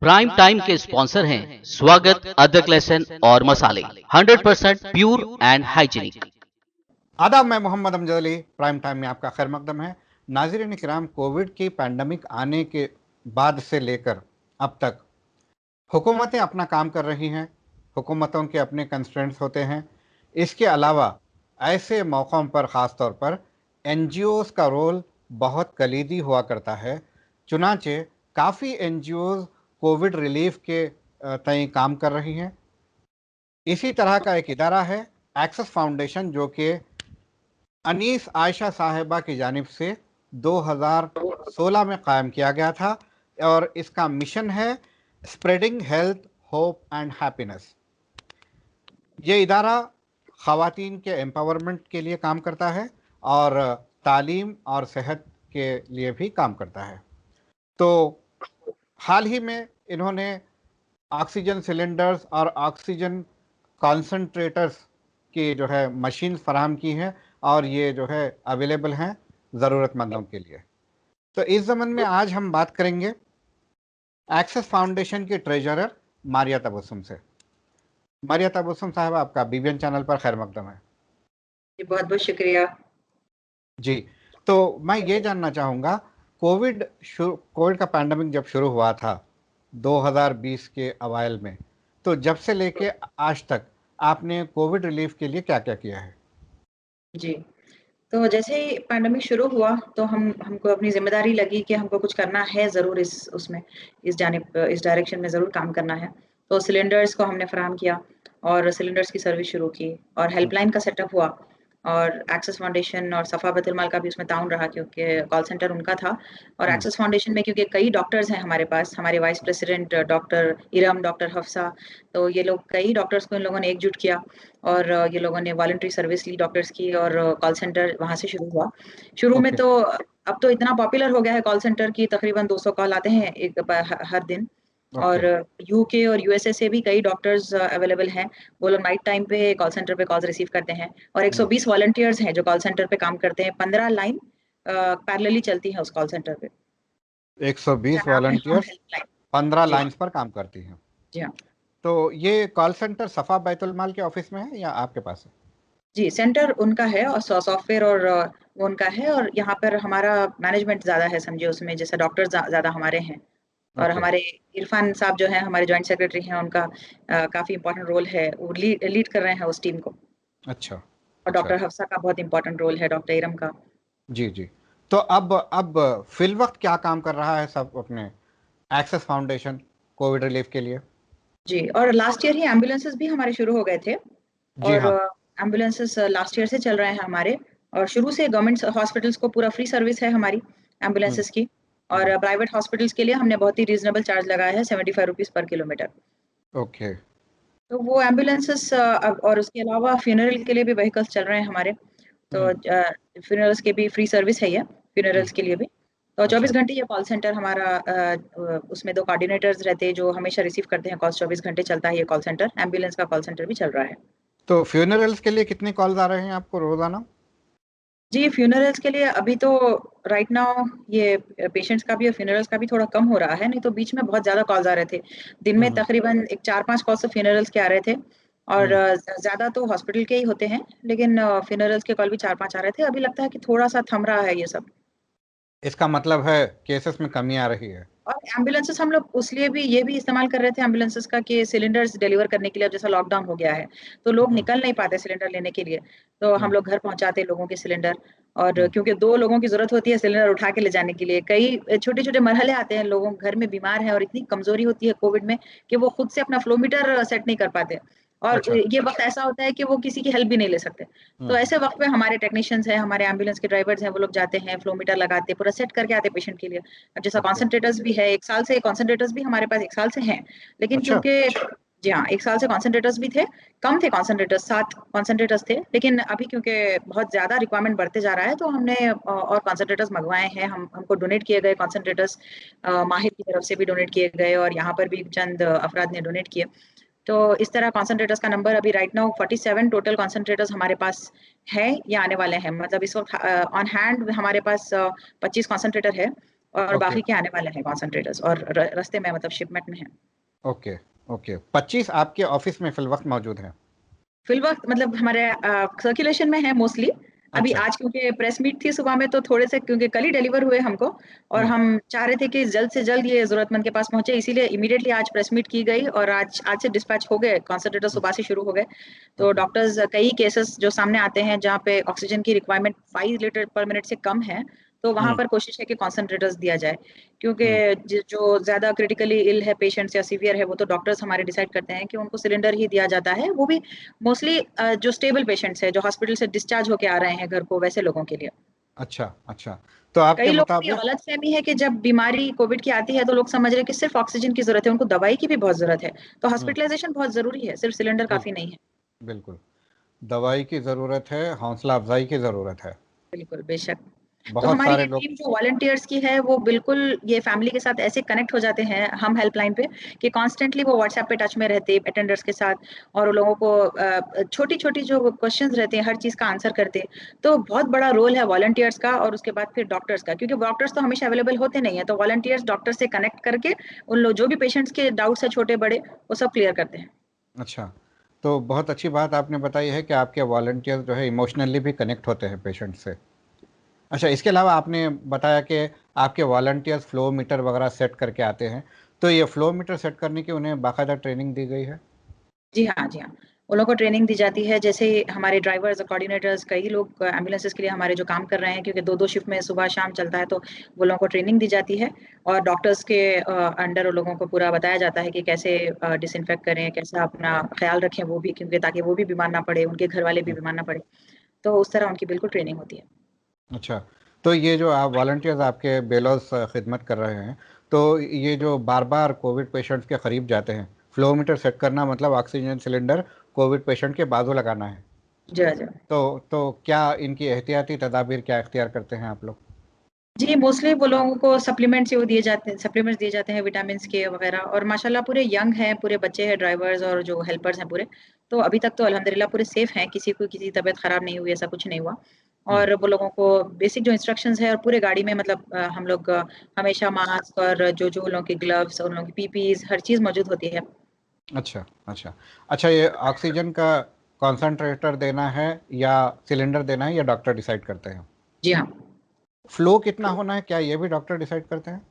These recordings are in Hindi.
प्राइम टाइम के स्पॉन्सर हैं स्वागत, अदरक, लहसुन और मसाले, 100% प्योर एंड हाइजीनिक। आदाब, मैं मोहम्मद अमजद अली। प्राइम टाइम में आपका खैर मकदम है। नाज़रीन किराम, कोविड की पैंडमिक आने के बाद से लेकर अब तक हुकूमतें अपना काम कर रही हैं। हुकूमतों के अपने कंस्ट्रेंट्स होते हैं। इसके अलावा ऐसे मौक़ों पर ख़ास तौर पर NGOs का रोल बहुत कलीदी हुआ करता है। चुनांचे काफ़ी NGOs कोविड रिलीफ के तय काम कर रही हैं। इसी तरह का एक इदारा है एक्सेस फाउंडेशन, जो कि अनीस आयशा साहिबा की जानिब से 2016 में कायम किया गया था और इसका मिशन है spreading health, hope and happiness. ये इदारा ख़वातीन के एम्पावरमेंट के लिए काम करता है और तालीम और सेहत के लिए भी काम करता है। तो हाल ही में इन्होंने ऑक्सीजन सिलेंडर्स और ऑक्सीजन कॉन्सनट्रेटर्स की जो है मशीन फराहम की हैं और ये जो है अवेलेबल हैं ज़रूरतमंदों के लिए। तो इस ज़मन में आज हम बात करेंगे एक्सेस फाउंडेशन की ट्रेजरर मारिया तबस्सुम से। मारिया तबस्सुम साहब, आपका BBN चैनल पर खैर मकदम है। जी, बहुत बहुत शुक्रिया जी। तो मैं ये जानना चाहूँगा, कोविड का पैंडमिक जब शुरू हुआ था 2020 के अवाइल में, तो जब से लेके आज तक आपने कोविड रिलीफ के लिए क्या क्या किया है? जी। तो जैसे ही पैंडेमिक शुरू हुआ तो हमको अपनी ज़िम्मेदारी लगी कि हमको कुछ करना है ज़रूर, इस डायरेक्शन में ज़रूर काम करना है। तो सिलेंडर्स को हमने फ़राहम किया और सिलेंडर्स की सर्विस शुरू की और हेल्पलाइन का सेटअप हुआ और एक्सेस फाउंडेशन और सफ़ा बैतुल-माल का भी उसमें ताउन रहा, क्योंकि कॉल सेंटर उनका था। और एक्सेस फाउंडेशन में क्योंकि कई डॉक्टर्स हैं हमारे पास, हमारे vice president doctor Iram, doctor Hafsa, तो ये लोग कई डॉक्टर्स को इन लोगों ने एकजुट किया और ये लोगों ने वॉलंटरी सर्विस ली डॉक्टर्स की और कॉल सेंटर वहाँ से शुरू हुआ। शुरू में तो अब तो इतना पॉपुलर हो गया है कॉल सेंटर की तकरीबन 200 कॉल आते हैं हर दिन। और यूके और यूएसए से भी कई डॉक्टर्स अवेलेबल हैं। वो लोग नाइट टाइम पे कॉल सेंटर पे कॉल्स रिसीव करते हैं और 120 वॉलंटियर्स हैं जो कॉल सेंटर पे काम करते हैं। 15 लाइन पैरेलली चलती है उस कॉल सेंटर पे। 120 वॉलंटियर्स 15 लाइन्स पर काम करती हैं। जी हाँ। तो ये कॉल सेंटर सफ़ा बैतुल माल के ऑफिस में है या आपके पास है? जी, सेंटर उनका है और सॉफ्टवेयर और वो उनका है और यहाँ पर हमारा मैनेजमेंट ज़्यादा है, समझिए उसमें जैसे डॉक्टर ज़्यादा हमारे हैं। और हमारे इरफान साहब जो हैं हमारे जॉइंट सेक्रेटरी हैं, उनका काफ़ी इम्पोर्टेंट रोल है, वो लीड कर रहे हैं उस टीम को। अच्छा। और डॉक्टर हफ्सा का बहुत इम्पोर्टेंट रोल है, डॉक्टर इरम का। जी जी। तो अब फिल वक्त क्या काम कर रहा है सब अपने एक्सेस फाउंडेशन कोविड रिलीफ के लिए? जी, और लास्ट ईयर ही एम्बुलेंसेस भी हमारे शुरू हो गए थे और हाँ। एम्बुलेंसेस लास्ट ईयर से चल रहे हैं हमारे। और शुरू से गवर्नमेंट हॉस्पिटल्स को पूरा फ्री सर्विस है हमारी एम्बुलेंसेस की। और प्राइवेट हॉस्पिटल्स के लिए हमने बहुत ही रीजनेबल चार्ज लगाया है, 75 रुपीज़ पर किलोमीटर। ओके। तो वो एम्बुलेंसेस और उसके अलावा फ्यूनरल के लिए भी व्हीकल्स चल रहे हैं हमारे। तो फ्यूनरल्स के भी फ्री सर्विस है ये, फ्यूनरल्स के लिए भी। तो 24 घंटे ये कॉल सेंटर हमारा उसमें 2 कोऑर्डिनेटर्स रहते हैं जो हमेशा रिसीव करते हैं कॉल्स। 24 घंटे चलता है ये कॉल सेंटर। एम्बुलेंस का कॉल सेंटर भी चल रहा है। तो फ्यूनरल्स के लिए कितने कॉल्स आ रहे हैं आपको रोजाना? जी, फ्यूनरल्स के लिए अभी तो राइट नाउ ये पेशेंट्स का भी और फ्यूनरल्स का भी थोड़ा कम हो रहा है, नहीं तो बीच में बहुत ज़्यादा कॉल्स आ रहे थे। दिन में तकरीबन एक 4-5 कॉल्स तो फ्यूनरल्स के आ रहे थे और ज़्यादा तो हॉस्पिटल के ही होते हैं, लेकिन फ्यूनरल्स के कॉल भी 4-5 आ रहे थे। अभी लगता है कि थोड़ा-सा थम रहा है ये सब। इसका मतलब है केसेस में कमी आ रही है। और एम्बुलेंसेस हम लोग उसलिए भी ये भी इस्तेमाल कर रहे थे एम्बुलेंसेस का कि सिलिंडर्स डिलीवर करने के लिए, अब जैसा लॉकडाउन हो गया है, तो लोग निकल नहीं पाते सिलिंडर लेने के लिए। तो हम लोग घर पहुँचाते हैं लोगों के सिलिंडर। और क्योंकि 2 लोगों की ज़रूरत होती है सिलिंडर उठा के ले जाने के लिए। कई छोटे-छोटे मरहले आते हैं, लोगों घर में बीमार हैं और इतनी कमज़ोरी होती है कोविड में कि वो खुद से अपना फ्लो मीटर सेट नहीं कर पाते। और ये वक़्त ऐसा होता है कि वो किसी की हेल्प भी नहीं ले सकते। तो ऐसे वक़्त में हमारे टेक्नीशियंस हैं, हमारे एम्बुलेंस के ड्राइवर्स हैं, वो लोग जाते हैं, फ्लो मीटर लगाते, पूरा सेट करके आते हैं पेशेंट के लिए। अब जैसा कॉन्सन्ट्रेटर्स भी है, 1 साल से कॉन्सन्ट्रेटर्स भी हमारे पास 1 साल से हैं। लेकिन क्योंकि जी हाँ, 1 साल से कॉन्सन्ट्रेटर्स भी थे, कम थे कॉन्सन्ट्रेटर्स, 7 कॉन्सन्ट्रेटर्स थे। लेकिन अभी क्योंकि बहुत ज़्यादा रिक्वायरमेंट बढ़ते जा रहा है, तो हमने और कॉन्सन्ट्रेटर्स मँगवाए हैं। हमको डोनेट किए गए कॉन्सन्ट्रेटर्स माहिर की तरफ से भी डोनेट किए गए और यहाँ पर भी चंद अफराद ने डोनेट किए। तो इस तरह कॉन्सन्ट्रेटर्स का नंबर अभी राइट नाउ 47 टोटल कॉन्सन्ट्रेटर्स हमारे पास है या आने वाले हैं। मतलब इस वक़्त ऑन हैंड हमारे पास 25 कॉन्सन्ट्रेटर है और ओके बाकी के आने वाले हैं कॉन्सेंट्रेटर्स और रास्ते में मतलब शिपमेंट में है। ओके ओके 25 आपके ऑफिस में फिल वक्त मौजूद हैं? फिल वक्त मतलब हमारे सर्कुलेशन में है मोस्टली। अभी अच्छा। आज क्योंकि प्रेस मीट थी सुबह में तो थोड़े से क्योंकि कल ही डिलीवर हुए हमको और हम्म। हम चाह रहे थे कि जल्द से जल्द ये जरूरतमंद के पास पहुंचे, इसीलिए इमीडिएटली आज प्रेस मीट की गई और आज से डिस्पैच हो गए, कॉन्सेंट्रेटर सुबह से शुरू हो गए। तो ओके। डॉक्टर्स कई केसेस जो सामने आते हैं जहाँ पे ऑक्सीजन की रिक्वायरमेंट 5 लीटर पर मिनट से कम है, तो वहां हम्म पर कोशिश है कि कॉन्सेंट्रेटर्स दिया जाए, क्योंकि हम्म जो ज्यादा क्रिटिकली इल है पेशेंट्स या सीवियर है वो तो डॉक्टर्स हमारे डिसाइड करते हैं कि उनको सिलेंडर ही दिया जाता है, वो भी मोस्टली जो स्टेबल पेशेंट्स है जो हॉस्पिटल से डिस्चार्ज होके आ रहे हैं घर को, वैसे लोगों के लिए। अच्छा अच्छा। तो आपके कई लोगों की मुताबिक गलतफहमी है कि जब बीमारी कोविड की आती है तो लोग समझ रहे हैं कि सिर्फ ऑक्सीजन की जरूरत है, उनको दवाई की भी बहुत जरूरत है। तो हम्म, हॉस्पिटलाइजेशन बहुत जरूरी है, सिर्फ सिलेंडर बिल, काफी नहीं है। बिल्कुल। दवाई की ज़रूरत है, हौसला अफजाई की ज़रूरत है। बिल्कुल, बेशक। तो बहुत हमारी सारे ये लोग। टीम जो वॉलंटियर्स की है वो बिल्कुल ये फैमिली के साथ ऐसे कनेक्ट हो जाते हैं हम हेल्पलाइन पे कि कॉन्स्टेंटली वो व्हाट्सएप पे टच में रहते अटेंडर्स के साथ और उन लोगों को छोटी छोटी जो क्वेश्चंस रहते हैं हर चीज का आंसर करते। तो बहुत बड़ा रोल है वॉलंटियर्स का और उसके बाद फिर डॉक्टर्स का, क्योंकि डॉक्टर्स तो हमेशा अवेलेबल होते नहीं है, तो वॉलंटियर्स डॉक्टर से कनेक्ट करके उन लोग जो भी पेशेंट्स के डाउट्स है छोटे बड़े वो सब क्लियर करते हैं। अच्छा। तो बहुत अच्छी बात आपने बताई है कि आपके वॉलंटियर्स जो है इमोशनली भी कनेक्ट होते हैं पेशेंट से। अच्छा, इसके अलावा आपने बताया कि आपके वॉलंटियर्स फ्लो मीटर वगैरह सेट करके आते हैं, तो ये फ्लो मीटर सेट करने की उन्हें बाकायदा ट्रेनिंग दी गई है? जी हाँ, जी हाँ। उन लोगों को ट्रेनिंग दी जाती है, जैसे हमारे ड्राइवर्स, कोऑर्डिनेटर्स, कई लोग एम्बुलेंसेस के लिए हमारे जो काम कर रहे हैं, क्योंकि 2-2 शिफ्ट में सुबह शाम चलता है, तो वो लोगों को ट्रेनिंग दी जाती है और डॉक्टर्स के अंडर उन लोगों को पूरा बताया जाता है कि कैसे डिसइंफेक्ट करें, कैसे अपना ख्याल रखें वो भी, क्योंकि ताकि वो भी बीमार ना पड़े, उनके घर वाले भी हम्म, बीमार ना पड़े। तो उस तरह उनकी बिल्कुल ट्रेनिंग होती है। अच्छा। तो ये जो आप वॉलंटियर्स आपके बेलौस खिदमत कर रहे हैं, तो ये जो बार बार कोविड पेशेंट्स के करीब जाते हैं, फ्लो मीटर सेट करना मतलब ऑक्सीजन सिलेंडर कोविड पेशेंट के बाजू लगाना है, जी, जी। तो क्या इनकी एहतियाती तदाबीर क्या इख्तियार करते हैं आप लोग? जी, मोस्टली वो लोगों को सप्लीमेंट्स वो दिए जाते हैं, सप्लीमेंट्स दिए जाते हैं विटामिन्स के वगैरह, और माशाल्लाह पूरे यंग हैं, पूरे बच्चे हैं, ड्राइवर्स और जो हेल्पर्स हैं पूरे। तो अभी तक तो अल्हम्दुलिल्लाह पूरे सेफ हैं, किसी को किसी तबीयत खराब नहीं हुई, ऐसा कुछ नहीं हुआ। हम्म, और वो लोगों को बेसिक जो इंस्ट्रक्शंस है और पूरे गाड़ी में मतलब हम लोग हमेशा मास्क और जो उन लोगों के ग्लव्स और उन लोगों की पीपीज़ हर चीज़ मौजूद होती है। अच्छा अच्छा। अच्छा, ये ऑक्सीजन का कॉन्सनट्रेटर देना है या सिलेंडर देना है, या डॉक्टर डिसाइड करते हैं? जी हाँ। फ्लो कितना होना है, क्या ये भी डॉक्टर डिसाइड करते हैं?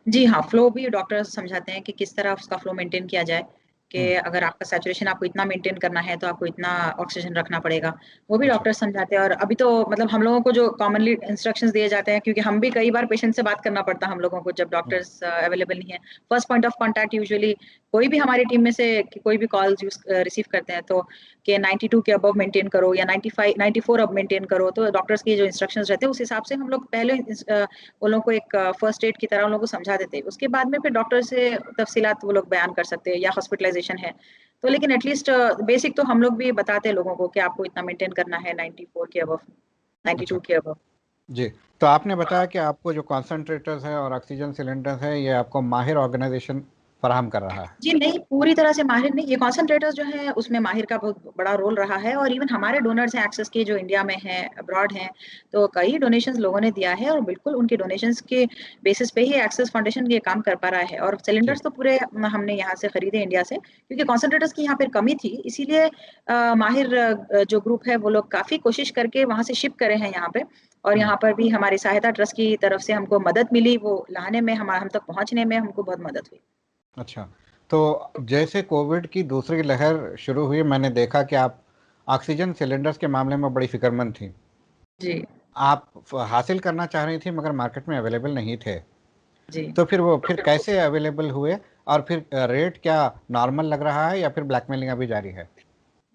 जी हाँ, फ्लो भी डॉक्टर समझाते हैं कि किस तरह उसका फ्लो मेंटेन किया जाए, कि हम्म। अगर आपका सैचुरेशन आपको इतना मेंटेन करना है तो आपको इतना ऑक्सीजन रखना पड़ेगा। वो भी अच्छा। डॉक्टर समझाते हैं और अभी तो मतलब हम लोगों को जो कॉमनली इंस्ट्रक्शंस दिए जाते हैं, क्योंकि हम भी कई बार पेशेंट से बात करना पड़ता है हम लोगों को जब हम्म, डॉक्टर्स अवेलेबल नहीं है। First point of contact usually कोई भी हमारी टीम में से कोई भी कॉल्स रिसीव करते हैं तो कि 92 के अबव मेंटेन करो या 95 94 अब मेंटेन करो, तो डॉक्टर्स की जो इंस्ट्रक्शंस रहते हैं उस हिसाब से हम लोग पहले उन लोगों को एक फर्स्ट एड की तरह उन लोगों को समझा देते हैं। उसके बाद में फिर डॉक्टर से तफसीलात वो लोग बयान कर सकते हैं या हॉस्पिटलाइजेशन है तो, लेकिन एटलीस्ट बेसिक तो हम लोग भी बताते हैं लोगों को कि आपको इतना मेंटेन करना है 94 के अबव, अच्छा 92 के अबव। जी। तो आपने बताया कि आपको जो कॉन्सनट्रेटर्स है और ऑक्सीजन सिलेंडर्स है, ये आपको माहिर ऑर्गेनाइजेशन फराहम कर रहा है? जी नहीं, पूरी तरह से माहिर नहीं, ये कॉन्सन्ट्रेटर्स जो है उसमें माहिर का बहुत बड़ा रोल रहा है और इवन हमारे डोनर्स हैं एक्सेस के जो इंडिया में हैं, अब्रॉड हैं, तो कई डोनेशंस लोगों ने दिया है और बिल्कुल उनके डोनेशंस के बेसिस पे ही एक्सेस फाउंडेशन ये काम कर पा रहा है और जी। सिलेंडर्स तो पूरे हमने यहाँ से खरीदे इंडिया से, क्योंकि कॉन्सन्ट्रेटर्स की यहाँ पर कमी थी, इसीलिए माहिर जो ग्रुप है वो लोग काफ़ी कोशिश करके वहाँ से शिप करे हैं यहाँ पे और हम्म, यहाँ पर भी हमारी सहायता ट्रस्ट की तरफ से हमको मदद मिली, वो लाने में हम तक पहुँचने में हमको बहुत मदद हुई। अच्छा। तो जैसे कोविड की दूसरी लहर शुरू हुई, मैंने देखा कि आप ऑक्सीजन सिलेंडर्स के मामले में बड़ी फिक्रमंद थी। जी, आप हासिल करना चाह रही थी मगर मार्केट में अवेलेबल नहीं थे। जी। तो फिर कैसे अवेलेबल हुए, और फिर रेट क्या नॉर्मल लग रहा है या फिर ब्लैकमेलिंग अभी जारी है?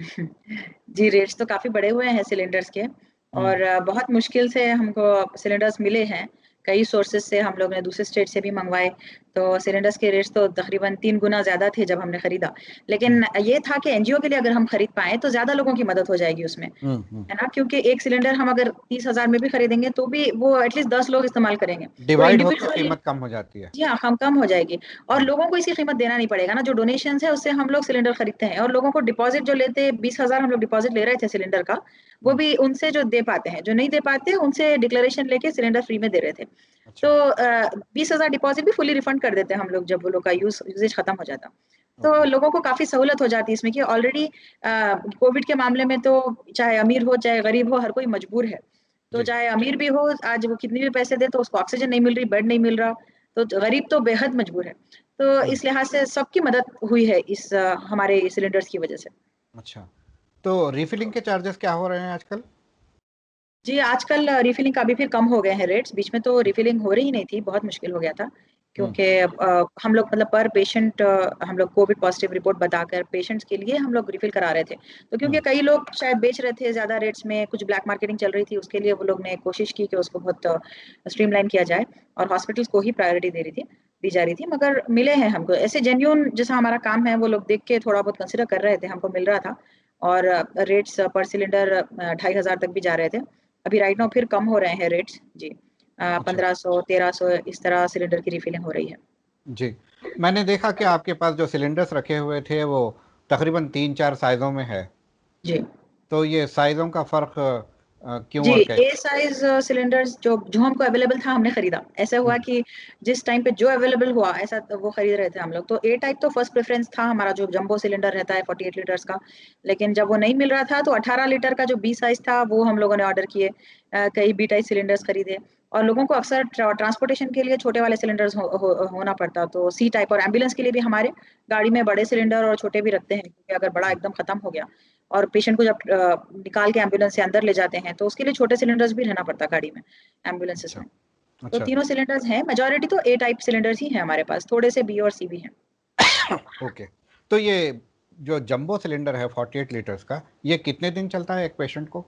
जी, रेट्स तो काफ़ी बढ़े हुए हैं सिलेंडर्स के हम्म और बहुत मुश्किल से हमको सिलेंडर्स मिले हैं। कई सोर्सेज़ से हम लोग ने दूसरे स्टेट से भी मँगवाए, तो सिलेंडर्स के रेट्स तो तकरीबन 3 गुना ज़्यादा थे जब हमने खरीदा। लेकिन ये था कि एनजीओ के लिए अगर हम खरीद पाएँ तो ज़्यादा लोगों की मदद हो जाएगी उसमें, है ना? क्योंकि एक सिलेंडर हम अगर 30,000 में भी खरीदेंगे तो भी वो एटलीस्ट 10 लोग इस्तेमाल करेंगे। तो डिवाइड होकर इंडिविजुअली कीमत कम हो जाती है। जी हाँ, कम हो जाएगी और लोगों को इसकी कीमत देना नहीं पड़ेगा ना, जो डोनेशंस है उससे हम लोग सिलेंडर खरीदते हैं और लोगों को डिपॉजिट जो लेते 20,000 हम लोग डिपॉजिट ले रहे थे सिलेंडर का, वो भी उनसे जो दे पाते हैं, जो नहीं दे पाते उनसे डिक्लेरेशन लेके सिलेंडर फ्री में दे रहे थे। अच्छा। तो 20,000 डिपॉजिट भी फुली रिफंड कर देते हैं हम लोग जब वो लोग का यूजेज खत्म हो जाता। तो ओके। लोगों को काफ़ी सहूलत हो जाती है इसमें कि ऑलरेडी कोविड के मामले में तो चाहे अमीर हो, चाहे गरीब हो, हर कोई मजबूर है। तो जी। चाहे अमीर भी हो, आज वो कितने भी पैसे दे तो उसको ऑक्सीजन नहीं मिल रही, बेड नहीं मिल रहा, तो गरीब तो बेहद मजबूर है। तो इस लिहाज से सबकी मदद हुई है इस हमारे सिलेंडर्स की वजह से। अच्छा, तो रिफिलिंग के चार्जेस क्या हो रहे हैं आजकल? जी, आजकल रिफिलिंग का अभी फिर कम हो गए हैं रेट्स, बीच में तो रिफिलिंग हो रही नहीं थी, बहुत मुश्किल हो गया था। क्योंकि हम लोग मतलब पर पेशेंट हम लोग कोविड पॉजिटिव रिपोर्ट बताकर पेशेंट्स के लिए हम लोग रिफिल करा रहे थे। तो क्योंकि कई लोग शायद बेच रहे थे ज़्यादा रेट्स में, कुछ ब्लैक मार्केटिंग चल रही थी, उसके लिए वो लोग ने कोशिश की कि उसको बहुत स्ट्रीमलाइन किया जाए और हॉस्पिटल्स को ही प्रायोरिटी दी जा रही थी। मगर मिले हैं हमको ऐसे जेन्युइन, जैसा हमारा काम है वो लोग देख के थोड़ा बहुत कंसिडर कर रहे थे, हमको मिल रहा था और रेट्स पर सिलेंडर 2,500 तक भी जा रहे थे। अभी राइट नाउ फिर कम हो रहे हैं रेट्स जी। अच्छा। 1500 1300 इस तरह सिलेंडर की रिफिलिंग हो रही है। जी, मैंने देखा कि आपके पास जो सिलेंडर्स रखे हुए थे वो तकरीबन 3-4 साइज़ों में है। जी। तो ये साइज़ों का फ़र्क क्यों जी, और ए कैसे? साइज़ सिलेंडर्स जो जो हमको अवेलेबल था हमने खरीदा। ऐसा हुआ कि जिस टाइम पे जो अवेलेबल हुआ ऐसा वो खरीद रहे थे हम लोग। तो ए टाइप तो फर्स्ट प्रेफ़रेंस था हमारा, जो जंबो सिलेंडर रहता है 48 लीटर्स का। लेकिन जब वो नहीं मिल रहा था तो 18 लीटर का जो बी साइज़ था वो हम लोगों ने ऑर्डर किए। कई बी टाइप सिलेंडर्स खरीदे और लोगों को अक्सर ट्रांसपोर्टेशन के लिए छोटे वाले सिलेंडर्स होना पड़ता। तो सी टाइप और एम्बुलेंस के लिए भी हमारे गाड़ी में बड़े सिलेंडर और छोटे भी रखते हैं, क्योंकि अगर बड़ा एकदम खत्म हो गया और पेशेंट को जब निकाल के एम्बुलेंस से अंदर ले जाते हैं, तो उसके लिए छोटे सिलेंडर्स भी रहना पड़ता गाड़ी में, एम्बुलेंसेस अच्छा, में। तो अच्छा। तीनों सिलेंडर्स हैं, मेजॉरिटी तो ए टाइप सिलेंडर्स ही हैं हमारे पास, थोड़े से बी और सी भी हैं। ओके, तो ये जो जंबो सिलेंडर है 48 लीटर्स का, ये कितने दिन चलता है एक पेशेंट को?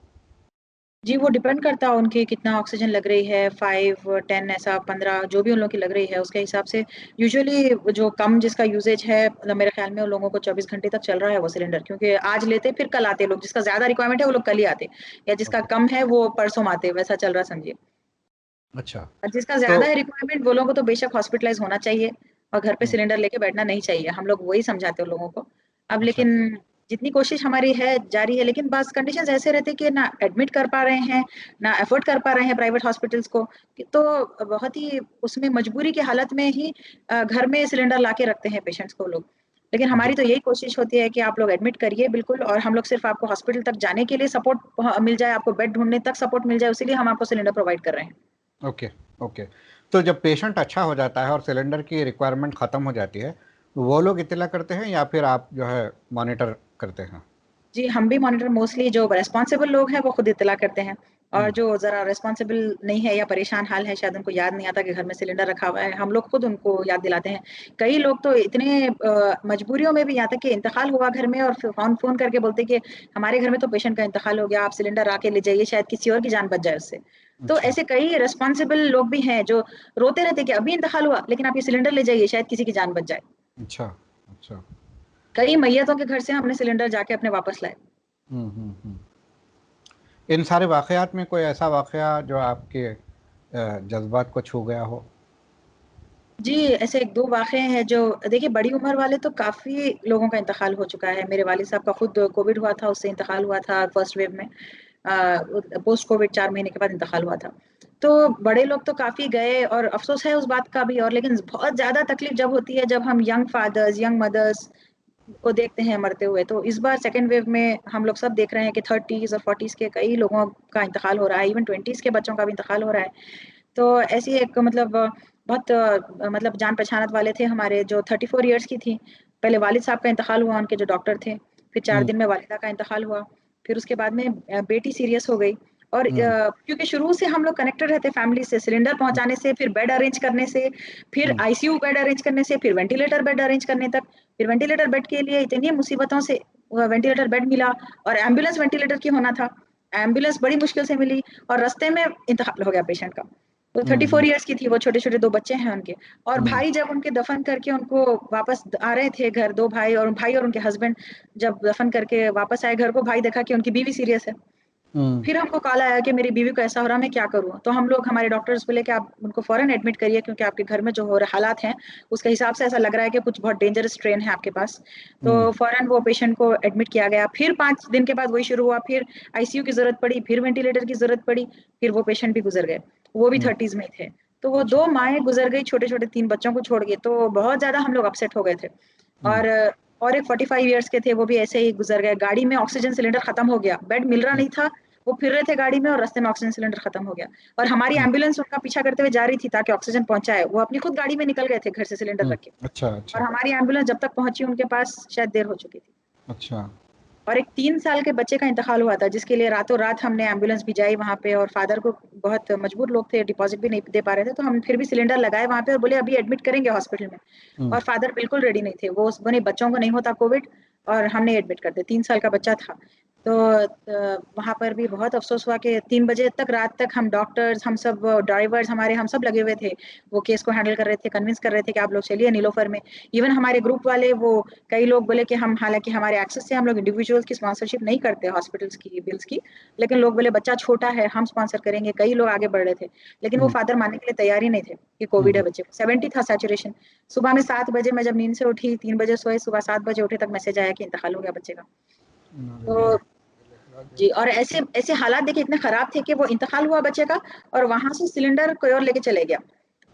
जी, वो डिपेंड करता है उनकी कितना ऑक्सीजन लग रही है, 5, 10 ऐसा 15 जो भी उन लोग की लग रही है, उसके हिसाब से यूजुअली जो कम जिसका यूसेज है, मतलब मेरे ख्याल में उन लोगों को 24 घंटे तक चल रहा है वो सिलेंडर, क्योंकि आज लेते फिर कल आते लोग, जिसका ज़्यादा रिक्वायरमेंट है वो लोग कल ही आते, या जिसका ओके, कम है वो परसों आते, वैसा चल रहा समझिए। अच्छा। और जिसका तो ज़्यादा है रिक्वायरमेंट वो लोगों को तो बेशक हॉस्पिटलाइज़ होना चाहिए और घर पे हुँ, सिलेंडर लेके बैठना नहीं चाहिए। हम लोग वही समझाते हैं लोगों को। अब अच्छा, लेकिन जितनी कोशिश हमारी है जारी है, लेकिन बस कंडीशंस ऐसे रहते हैं कि ना एडमिट कर पा रहे हैं, ना अफोर्ड कर पा रहे हैं प्राइवेट हॉस्पिटल्स को। तो बहुत ही उसमें मजबूरी की हालत में ही घर में सिलेंडर लाके रखते हैं पेशेंट्स को लोग। लेकिन हमारी जी, तो यही कोशिश होती है कि आप लोग एडमिट करिए बिल्कुल, और हम लोग सिर्फ़ आपको हॉस्पिटल तक जाने के लिए सपोर्ट मिल जाए, आपको बेड ढूँढने तक सपोर्ट मिल जाए, उसीलिए हम आपको सिलेंडर प्रोवाइड कर रहे हैं। Okay, okay. तो जब पेशेंट अच्छा हो जाता है और सिलेंडर की रिक्वायरमेंट ख़त्म हो जाती है, वो लोग इत्तला करते हैं या फिर आप जो है मॉनिटर करते हैं? जी, हम भी मॉनिटर, मोस्टली जो रिस्पॉन्सिबल लोग हैं वो खुद इत्तला करते हैं, और हुँ, जो ज़रा रिस्पॉन्सिबल नहीं है या परेशान हाल है, शायद उनको याद नहीं आता कि घर में सिलेंडर रखा हुआ है, हम लोग खुद उनको याद दिलाते हैं। कई लोग तो इतने मजबूरियों में भी, यहाँ तक कि इंतकाल हुआ घर में और फिर फ़ोन करके बोलते हैं कि हमारे घर में तो पेशेंट का इंतकाल हो गया, आप सिलेंडर आके ले जाइए, शायद किसी और की जान बच जाए उससे। तो अच्छा, ऐसे कई रिस्पॉन्सिबल लोग भी हैं जो रोते रहते हैं कि अभी इंतकाल हुआ, लेकिन आप ये सिलेंडर ले जाइए, शायद किसी की जान बच जाए। अच्छा, अच्छा। कई मैयतों के घर से हमने सिलेंडर जाके अपने वापस लाए। हुँ, हुँ, हुँ। इन सारे वाक़यात में कोई ऐसा वाक़या जो आपके जज़्बात को छू गया हो? जी, ऐसे 1-2 वाक़ये हैं जो, देखिए बड़ी उम्र वाले तो काफ़ी लोगों का इंतकाल हो चुका है। मेरे वालिद साहब का खुद कोविड हुआ था, उससे इंतकाल हुआ था फर्स्ट वेव में। पोस्ट कोविड 4 महीने के बाद इंतकाल हुआ था। तो बड़े लोग तो काफ़ी गए और अफ़सोस है उस बात का भी, और लेकिन बहुत ज़्यादा तकलीफ़ जब होती है जब हम यंग फादर्स, यंग मदर्स को देखते हैं मरते हुए। तो इस बार सेकंड वेव में हम लोग सब देख रहे हैं कि 30s और 40s के कई लोगों का इंतकाल हो रहा है, इवन 20s के बच्चों का भी इंतकाल हो रहा है। तो ऐसी एक मतलब बहुत मतलब जान-पहचान वाले थे हमारे, जो 34 इयर्स की थी। पहले वालिद साहब का इंतकाल हुआ, उनके जो डॉक्टर थे। फिर 4 हुँ, दिन में वालिदा का इंतकाल हुआ। फिर उसके बाद में बेटी सीरियस हो गई, और हुँ, क्योंकि शुरू से हम लोग कनेक्टेड रहते फैमिली से, सिलेंडर हुँ, पहुँचाने से, फिर बेड अरेंज करने से, फिर हुँ, आईसीयू बेड अरेंज करने से, फिर वेंटिलेटर बेड अरेंज करने तक। फिर वेंटिलेटर बेड के लिए इतनी मुसीबतों से वेंटिलेटर बेड मिला, और एम्बुलेंस वेंटिलेटर की होना था। एम्बुलेंस बड़ी मुश्किल से मिली और रास्ते में इंतकाल हो गया पेशेंट का। वो 34 इयर्स की थी, वो छोटे-छोटे 2 बच्चे हैं उनके। और भाई जब उनके दफन करके उनको वापस आ रहे थे घर, 2 भाई और उनके हस्बैंड जब दफन करके वापस आए घर को, भाई देखा कि उनकी बीवी सीरियस है। फिर हमको कॉल आया कि मेरी बीवी को ऐसा हो रहा, मैं क्या करूँ? तो हम लोग, हमारे डॉक्टर्स बोले कि आप उनको फ़ौरन एडमिट करिए, क्योंकि आपके घर में जो हो रहा हालात हैं, उसके हिसाब से ऐसा लग रहा है कि कुछ बहुत डेंजरस स्ट्रेन है आपके पास। तो फ़ौरन वो पेशेंट को एडमिट किया गया। फिर 5 दिन के बाद वही शुरू हुआ, फिर आईसीयू की ज़रूरत पड़ी, फिर वेंटिलेटर की ज़रूरत पड़ी, फिर वो पेशेंट भी गुज़र गए। वो भी 30s में थे। तो वो 2 माएँ गुज़र गई छोटे-छोटे 3 बच्चों को छोड़ के, तो बहुत ज़्यादा हम लोग अपसेट हो गए थे। और एक 45 इयर्स के थे, वो भी ऐसे ही गुज़र गए। गाड़ी में ऑक्सीजन सिलेंडर खत्म हो गया, बेड मिल रहा नहीं था, वो फिर रहे थे गाड़ी में और रास्ते में ऑक्सीजन सिलेंडर खत्म हो गया। और हमारी एम्बुलेंस उनका पीछा करते हुए जा रही थी ताकि ऑक्सीजन पहुँचाए। वो अपनी खुद गाड़ी में निकल गए थे घर से सिलेंडर रख के। अच्छा, और अच्छा, हमारी एम्बुलेंस जब तक पहुँची उनके पास शायद देर हो चुकी थी। अच्छा। और एक 3 साल के बच्चे का इंतकाल हुआ था, जिसके लिए रातों-रात हमने एम्बुलेंस भिजाई वहाँ पे, और फादर को, बहुत मजबूर लोग थे, डिपॉज़िट भी नहीं दे पा रहे थे, तो हम फिर भी सिलेंडर लगाए वहाँ पे और बोले अभी एडमिट करेंगे हॉस्पिटल में। और फादर बिल्कुल रेडी नहीं थे। वो बोले बच्चों को नहीं होता कोविड, और हमने एडमिट कर दिया। 3 साल का बच्चा था। तो वहाँ पर भी बहुत अफ़सोस हुआ कि 3 बजे तक, रात तक हम डॉक्टर्स, हम सब ड्राइवर्स हमारे, हम सब लगे हुए थे। वो केस को हैंडल कर रहे थे, कन्विंस कर रहे थे कि आप लोग चलिए नीलोफर में। इवन हमारे ग्रुप वाले, वो कई लोग बोले कि हम, हालाँकि हमारे एक्सेस से हम लोग इंडिविजुअल्स की स्पॉन्सरशिप नहीं करते हॉस्पिटल्स की बिल्स की, लेकिन लोग बोले बच्चा छोटा है, हम स्पॉन्सर करेंगे। कई लोग आगे बढ़ रहे थे, लेकिन वो फादर मानने के लिए तैयार ही नहीं थे कि कोविड है बच्चे को। 70 था सैचुरेशन। सुबह में 7 बजे मैं जब नींद से उठी, 3 बजे सोए, सुबह 7 बजे उठे तक मैसेज आया कि इंतकाल हो गया बच्चे का। तो जी, और ऐसे ऐसे हालात देखिए इतने खराब थे कि वो इंतकाल हुआ बच्चे का, और वहाँ से सिलेंडर कोई और लेके चले गया।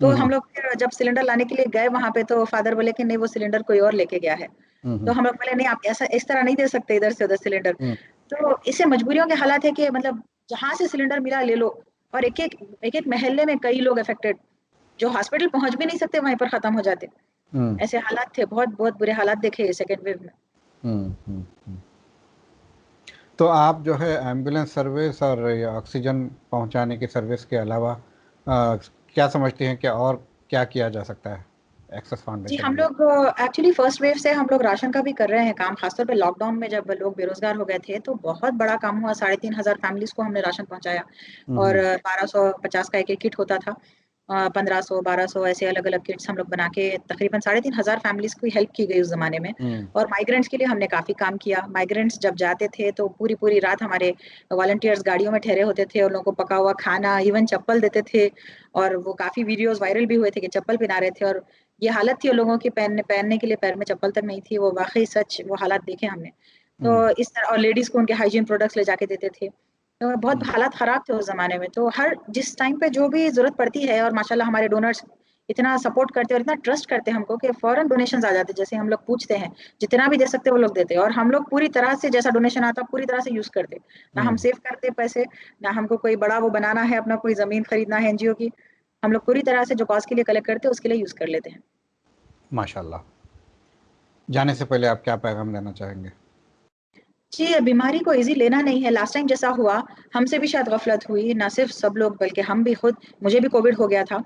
तो हम लोग फिर जब सिलेंडर लाने के लिए गए वहाँ पे, तो फादर बोले कि नहीं, वो सिलेंडर कोई और लेके गया है। तो हम लोग बोले नहीं, आप ऐसा इस तरह नहीं दे सकते इधर से उधर सिलेंडर। तो इससे मजबूरियों के हालात है कि मतलब जहाँ से सिलेंडर मिला ले लो। और एक-एक मोहल्ले में कई लोग अफेक्टेड, जो हॉस्पिटल पहुँच भी नहीं सकते, वहीं पर खत्म हो जाते। ऐसे हालात थे, बहुत बुरे हालात देखे सेकंड वेव में। तो आप जो है एम्बुलेंस सर्विस और ये ऑक्सीजन पहुंचाने की सर्विस के अलावा क्या समझते हैं कि और क्या किया जा सकता है एक्सेस जी, फाउंडेशन हम की ओर लोग एक्चुअली फर्स्ट वेव से हम लोग राशन का भी कर रहे हैं काम, खासतौर पे लॉकडाउन में जब लोग बेरोज़गार हो गए थे, तो बहुत बड़ा काम हुआ। 3,500 फैमिलीज़ को हमने राशन पहुँचाया। और 1250 का एक-एक किट होता था। 1500, 1200 ऐसे अलग-अलग किट्स हम लोग बना के तकरीबन 3,500 फैमिलीज़ की हेल्प की गई उस ज़माने में। और माइग्रेंट्स के लिए हमने काफ़ी काम किया। माइग्रेंट्स जब जाते थे, तो पूरी-पूरी रात हमारे वॉलंटियर्स गाड़ियों में ठहरे होते थे, उन लोगों को पका हुआ खाना, इवन चप्पल देते थे। और वो काफ़ी वीडियोज़ वायरल भी हुए थे कि चप्पल पहना रहे थे, और ये हालत थी उन लोगों की, पहनने के लिए पैर में चप्पल तक नहीं थी। वो वाक़ई सच, वो हालात देखे हमने। तो इस तरह, और लेडीज़ को उनके हाइजीन प्रोडक्ट्स ले जाके देते थे। तो बहुत हालात ख़राब थे उस ज़माने में। तो हर जिस टाइम पे जो भी ज़रूरत पड़ती है, और माशाल्लाह हमारे डोनर्स इतना सपोर्ट करते हैं और इतना ट्रस्ट करते हैं हमको कि फ़ौरन डोनेशंस आ जाते हैं। जैसे हम लोग पूछते हैं, जितना भी दे सकते हैं वो लोग देते हैं, और हम लोग पूरी तरह से जैसा डोनेशन आता पूरी तरह से यूज़ करते। ना हम सेव करते पैसे, ना हमको कोई बड़ा वो बनाना है, अपना कोई ज़मीन खरीदना है एनजीओ की। हम लोग पूरी तरह से जो कॉज़ के लिए कलेक्ट करते हैं उसके लिए यूज़ कर लेते हैं। माशाल्लाह। जाने से पहले आप क्या पैगाम देना चाहेंगे? जी, बीमारी को ईज़ी लेना नहीं है। लास्ट टाइम जैसा हुआ, हमसे भी शायद गफ़लत हुई, ना सिर्फ़ सब लोग बल्कि हम भी खुद, मुझे भी कोविड हो गया था।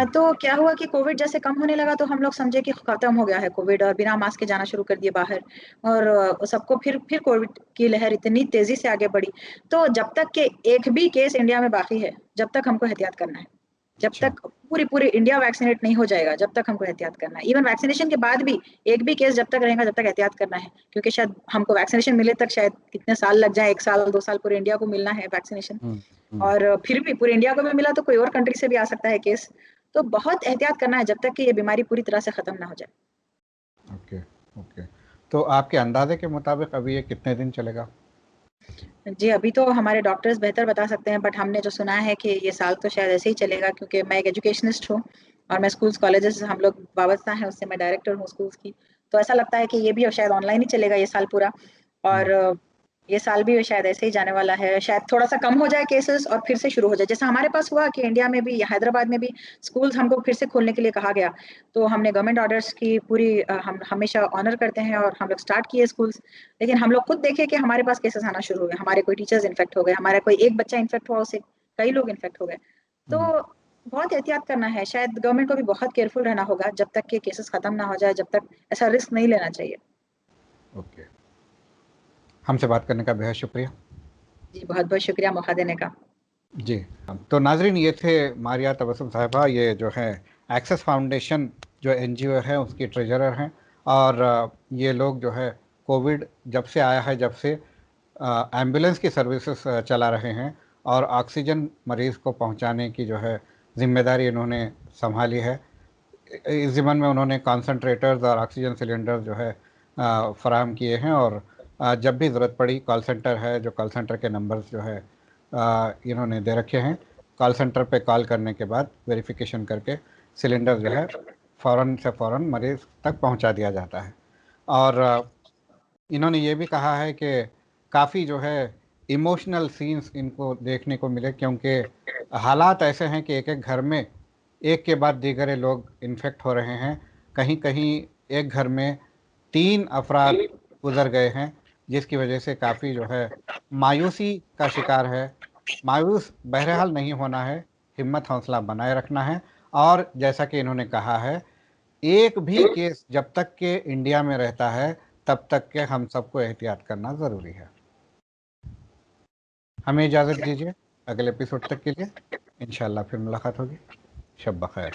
तो क्या हुआ कि कोविड जैसे कम होने लगा, तो हम लोग समझे कि ख़त्म हो गया है कोविड, और बिना मास्क के जाना शुरू कर दिए बाहर। और सबको फिर कोविड की लहर इतनी तेज़ी से आगे बढ़ी। तो जब तक कि एक भी केस इंडिया में बाकी है, जब तक हमको एहतियात करना है। जब अच्छा। तक पूरी इंडिया वैक्सीनेट नहीं हो जाएगा, जब तक हमको एहतियात करना है। इवन वैक्सीनेशन के बाद भी एक भी केस जब तक रहेगा, जब तक एहतियात करना है। क्योंकि शायद हमको वैक्सीनेशन मिले तक शायद कितने साल लग जाएँ, 1 साल, 2 साल पूरे इंडिया को मिलना है वैक्सीनेशन। और फिर भी पूरे इंडिया को भी मिला तो कोई और कंट्री से भी आ सकता है केस। तो बहुत एहतियात करना है जब तक कि ये बीमारी पूरी तरह से खत्म ना हो जाए। Okay, okay. तो आपके अंदाज़े के मुताबिक अभी ये कितने दिन चलेगा? जी, अभी तो हमारे डॉक्टर्स बेहतर बता सकते हैं, बट हमने जो सुना है कि ये साल तो शायद ऐसे ही चलेगा, क्योंकि मैं एक एजुकेशनिस्ट हूँ और मैं स्कूल्स, कॉलेजेस हम लोग वाबस्ता हैं उससे, मैं डायरेक्टर हूँ स्कूल्स की। तो ऐसा लगता है कि ये भी शायद ऑनलाइन ही चलेगा ये साल पूरा। और ये साल भी शायद ऐसे ही जाने वाला है। शायद थोड़ा-सा कम हो जाए केसेज़ और फिर से शुरू हो जाए। जैसा हमारे पास हुआ कि इंडिया में भी, हैदराबाद में भी स्कूल्स हमको फिर से खोलने के लिए कहा गया। तो हमने गवर्नमेंट ऑर्डर्स की पूरी हम हमेशा ऑनर करते हैं, और हम लोग स्टार्ट किए स्कूल्स। लेकिन हम लोग खुद देखे कि हमारे पास केसेस आना शुरू हो गए। हमारे कोई टीचर्स इन्फेक्ट हो गए, हमारा कोई एक बच्चा इन्फेक्ट हुआ, उससे कई लोग इन्फेक्ट हो गए। तो बहुत एहतियात करना है। शायद गवर्नमेंट को भी बहुत केयरफुल रहना होगा जब तक कि केसेस खत्म ना हो जाए, जब तक ऐसा रिस्क नहीं लेना चाहिए। ओके। हमसे बात करने का बेहद शुक्रिया। जी, बहुत-बहुत शुक्रिया मौका देने का। जी, तो नाज़रीन ये थे मारिया तबस्सुम साहिबा, ये जो है एक्सेस फाउंडेशन जो एनजीओ है उसकी ट्रेजरर हैं। और ये लोग जो है कोविड जब से आया है, जब से एम्बुलेंस की सर्विसेज चला रहे हैं और ऑक्सीजन मरीज़ को पहुंचाने की जो है ज़िम्मेदारी इन्होंने संभाली है। इस ज़िम्मन में उन्होंने कॉन्सनट्रेटर्स और ऑक्सीजन सिलेंडर जो है फराहम किए हैं। और जब भी ज़रूरत पड़ी, कॉल सेंटर है, जो कॉल सेंटर के नंबर्स जो है इन्होंने दे रखे हैं। कॉल सेंटर पे कॉल करने के बाद वेरिफिकेशन करके सिलेंडर जो है फ़ौरन से फ़ौरन मरीज़ तक पहुंचा दिया जाता है। और इन्होंने ये भी कहा है कि काफ़ी जो है इमोशनल सीन्स इनको देखने को मिले, क्योंकि हालात ऐसे हैं कि एक एक घर में एक के बाद दीगरे लोग इन्फेक्ट हो रहे हैं। कहीं कहीं एक घर में 3 अफराद गुजर गए हैं, जिसकी वजह से काफ़ी जो है मायूसी का शिकार है। मायूस बहरहाल नहीं होना है, हिम्मत हौसला बनाए रखना है। और जैसा कि इन्होंने कहा है, एक भी केस जब तक के इंडिया में रहता है तब तक के हम सबको एहतियात करना ज़रूरी है। हमें इजाज़त दीजिए अगले एपिसोड तक के लिए। इंशाल्लाह फिर मुलाकात होगी। शब बखैर।